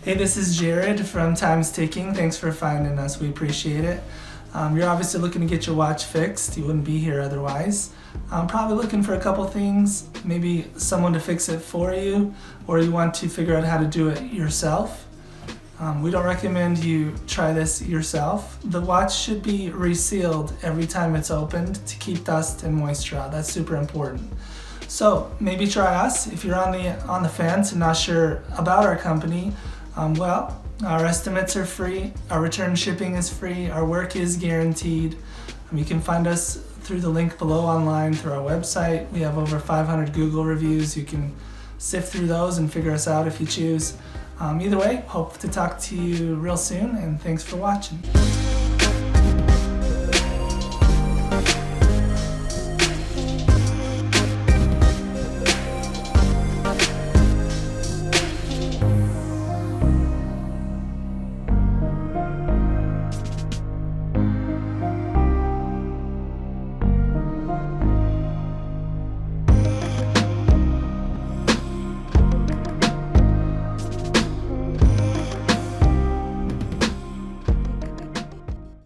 Hey, this is Jared from Time's Ticking. Thanks for finding us. We appreciate it. You're obviously looking to get your watch fixed. You wouldn't be here otherwise. I'm probably looking for a couple things, maybe someone to fix it for you, or you want to figure out how to do it yourself. We don't recommend you try this yourself. The watch should be resealed every time it's opened to keep dust and moisture out. That's super important. So maybe try us. If you're on the fence and not sure about our company, our estimates are free, our return shipping is free, our work is guaranteed. You can find us through the link below online through our website. We have over 500 Google reviews. You can sift through those and figure us out if you choose. Either way, hope to talk to you real soon, and thanks for watching.